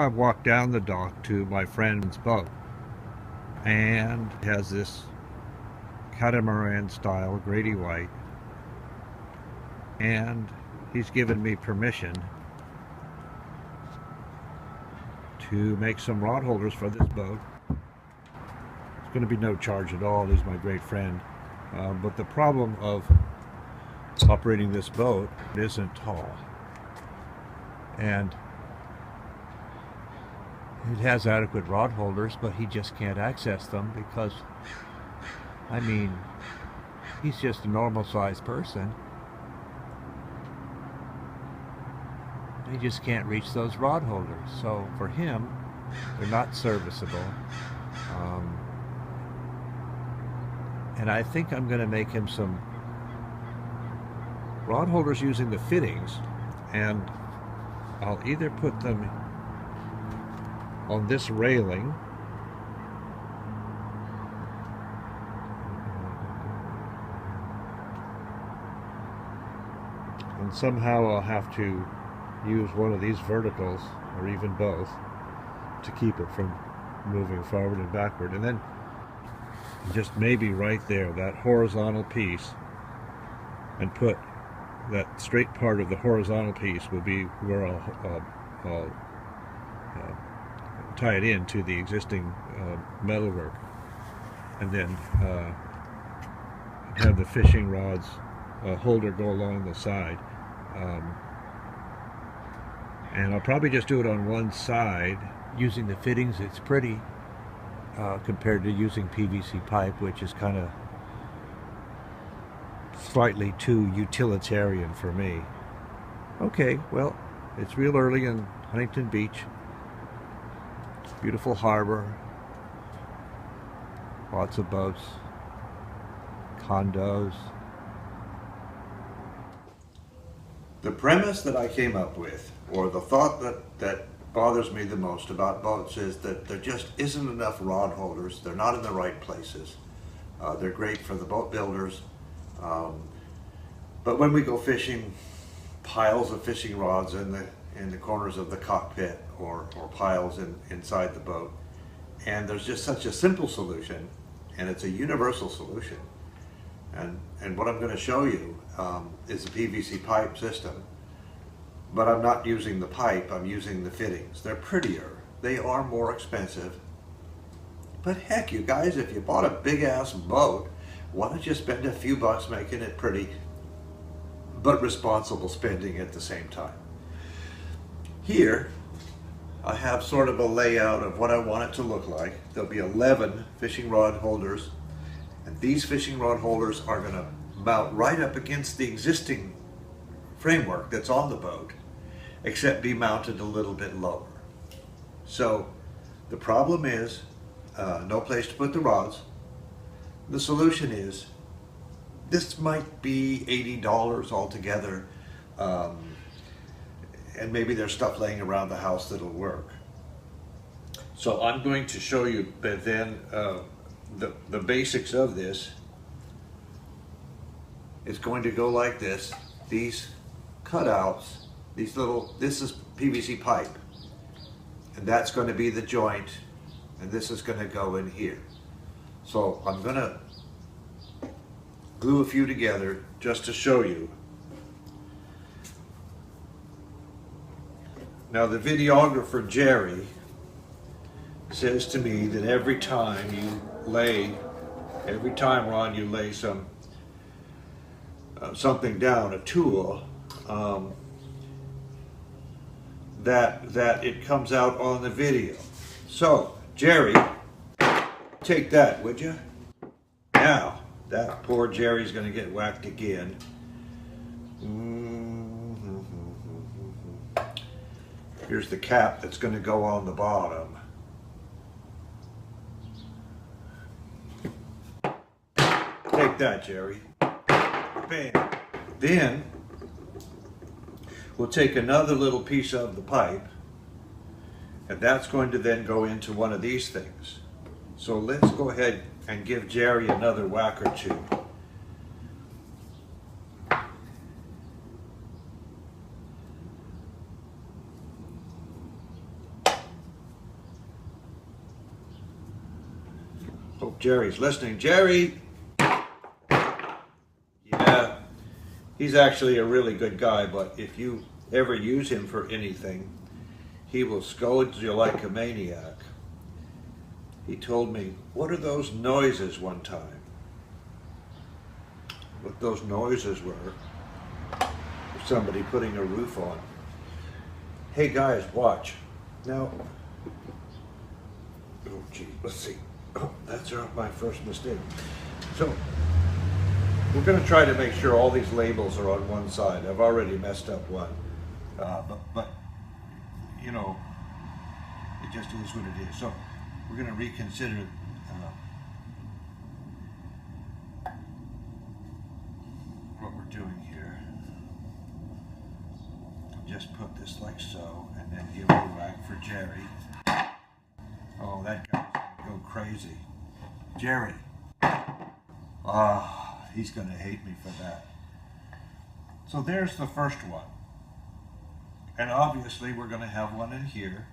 I walked down the dock to my friend's boat, and it has this catamaran style Grady White, and he's given me permission to make some rod holders for this boat. It's going to be no charge at all. He's my great friend, but the problem of operating this boat isn't tall, and it has adequate rod holders, but he just can't access them because, I mean, he's just a normal sized person. He just can't reach those rod holders. So for him, they're not serviceable. And I think I'm going to make him some rod holders using the fittings, and I'll either put them on this railing and somehow I'll have to use one of these verticals, or even both, to keep it from moving forward and backward, and then just maybe right there, that horizontal piece, and put that straight part of the horizontal piece will be where I'll tie it into the existing metalwork, and then have the fishing rods holder go along the side, and I'll probably just do it on one side using the fittings. It's pretty compared to using PVC pipe, which is kind of slightly too utilitarian for me. Okay, well, it's real early in Huntington Beach. Beautiful harbor, lots of boats, condos. The premise that I came up with, or the thought that bothers me the most about boats, is that there just isn't enough rod holders. They're not in the right places. They're great for the boat builders, but when we go fishing, piles of fishing rods in the corners of the cockpit, or piles inside the boat, and there's just such a simple solution, and it's a universal solution, and what I'm going to show you is a PVC pipe system, but I'm not using the pipe, I'm using the fittings. They're prettier, they are more expensive, but heck, you guys, if you bought a big ass boat, why don't you spend a few bucks making it pretty, but responsible spending at the same time. Here I have sort of a layout of what I want it to look like. There'll be 11 fishing rod holders, and these fishing rod holders are going to mount right up against the existing framework that's on the boat, except be mounted a little bit lower. So the problem is no place to put the rods. The solution is, this might be $80 altogether, and maybe there's stuff laying around the house that'll work. So I'm going to show you then the basics of this. It's going to go like this. These cutouts, this is PVC pipe, and that's going to be the joint, and this is going to go in here. So I'm going to glue a few together just to show you. Now, the videographer Jerry says to me that every time, Ron, you lay something down, a tool, that it comes out on the video. So, Jerry, take that, would you? Now, that poor Jerry's going to get whacked again. Here's the cap that's going to go on the bottom. Take that, Jerry. Bam. Then we'll take another little piece of the pipe, and that's going to then go into one of these things. So let's go ahead and give Jerry another whack or two. Jerry's listening. Jerry! Yeah, he's actually a really good guy, but if you ever use him for anything, he will scold you like a maniac. He told me, what are those noises one time? What those noises were, somebody putting a roof on. Hey guys, watch. Now, oh gee, let's see. Oh, that's my first mistake. So, we're going to try to make sure all these labels are on one side. I've already messed up one. But, you know, it just is what it is. So, we're going to reconsider what we're doing here. Just put this like so, and then give it a whack for Jerry. Oh, that guy's gonna go crazy. Jerry. Ah, he's gonna hate me for that. So there's the first one. And obviously we're gonna have one in here.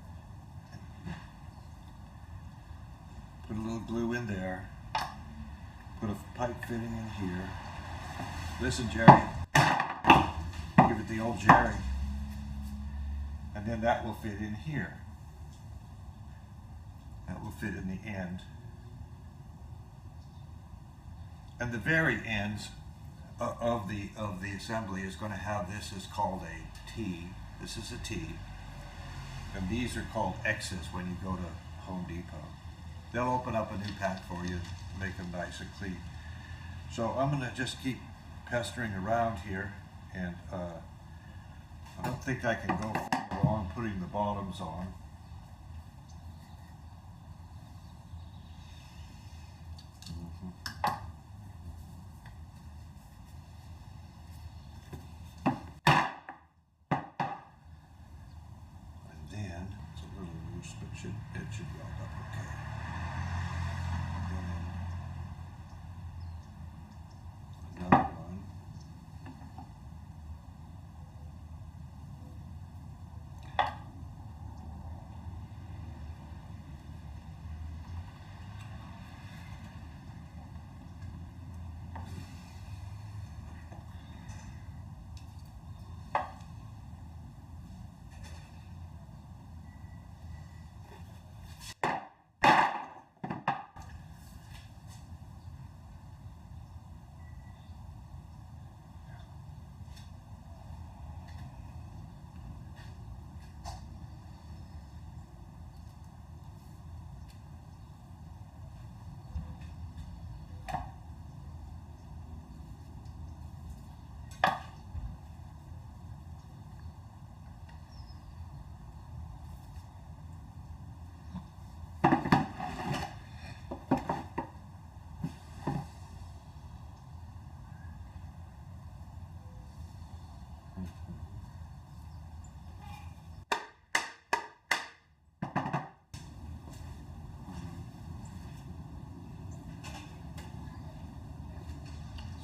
Put a little glue in there. Put a pipe fitting in here. Listen, Jerry. Give it the old Jerry. And then that will fit in here. That will fit in the end. And the very ends of the assembly is going to have this is called a T. This is a T. And these are called X's when you go to Home Depot. They'll open up a new pack for you, make them nice and clean. So I'm going to just keep pestering around here, and I don't think I can go wrong putting the bottoms on. And then it's a little loose, but it should weld up okay. And then another one.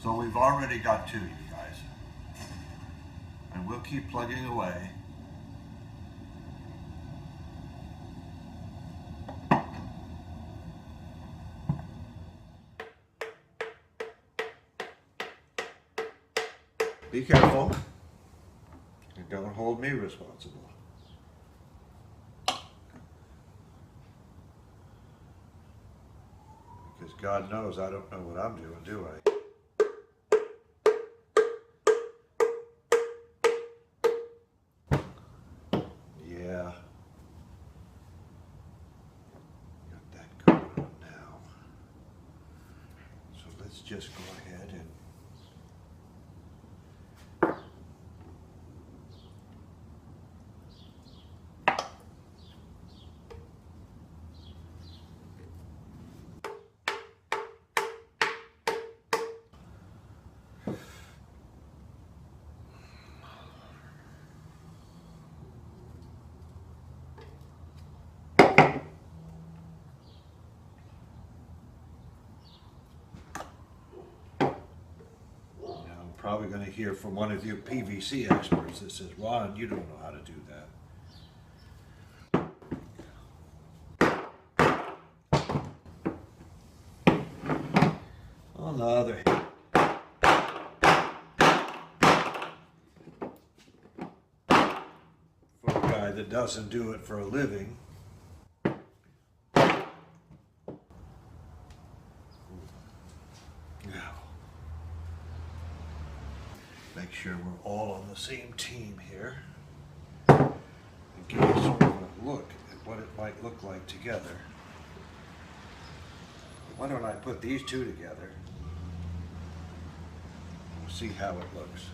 So we've already got two, you guys. And we'll keep plugging away. Be careful. And don't hold me responsible. Because God knows I don't know what I'm doing, do I? Yeah. Got that going on now. So let's just go ahead and probably going to hear from one of you PVC experts that says, Ron, you don't know how to do that. that doesn't do it for a living. Now, make sure we're all on the same team here. And give you sort of a look at what it might look like together. Why don't I put these two together? We'll see how it looks.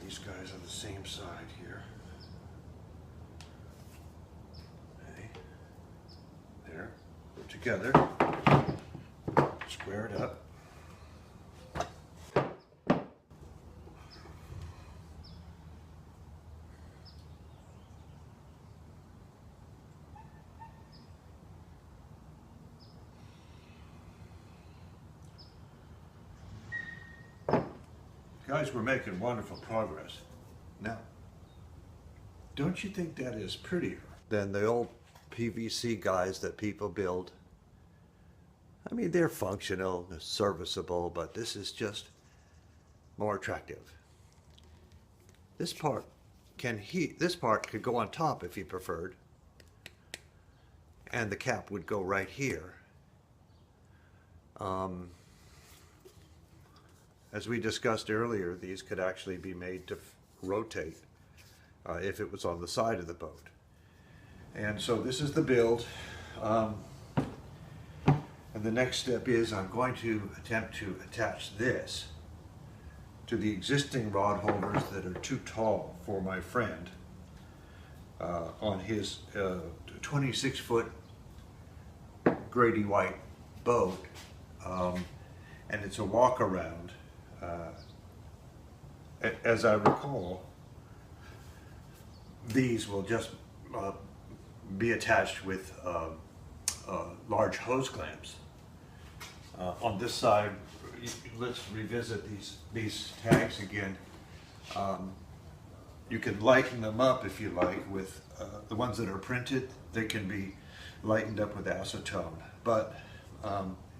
These guys are the same side here. Okay. There. Put together. Square it up. Guys, we're making wonderful progress. Now, don't you think that is prettier than the old PVC guys that people build? I mean, they're functional, they're serviceable, but this is just more attractive. This part could go on top if you preferred, and the cap would go right here. As we discussed earlier, these could actually be made to rotate if it was on the side of the boat. And so this is the build. And the next step is I'm going to attempt to attach this to the existing rod holders that are too tall for my friend on his 26-foot Grady White boat. And it's a walk around. As I recall, these will just be attached with large hose clamps. On this side, let's revisit these tags again. You can lighten them up if you like with the ones that are printed. They can be lightened up with acetone, but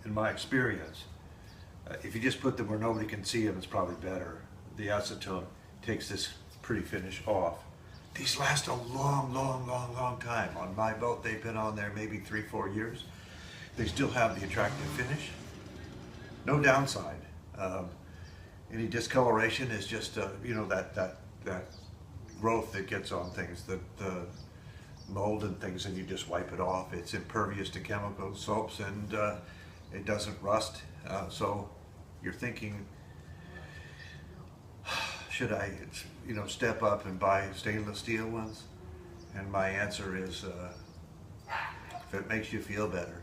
in my experience, if you just put them where nobody can see them, it's probably better. The acetone takes this pretty finish off. These last a long time. On my boat, they've been on there maybe 3-4 years. They still have the attractive finish. No downside. Any discoloration is just you know, that growth that gets on things, the mold and things, and you just wipe it off. It's impervious to chemicals, soaps, and it doesn't rust. So you're thinking, should I, step up and buy stainless steel ones? And my answer is, if it makes you feel better.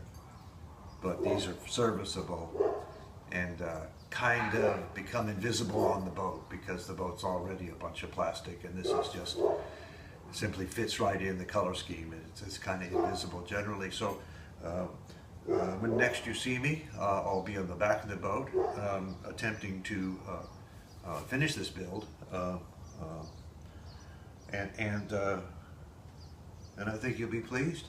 But these are serviceable and kind of become invisible on the boat because the boat's already a bunch of plastic, and this is just simply fits right in the color scheme. It's kind of invisible generally. So when next you see me, I'll be on the back of the boat attempting to finish this build, and I think you'll be pleased.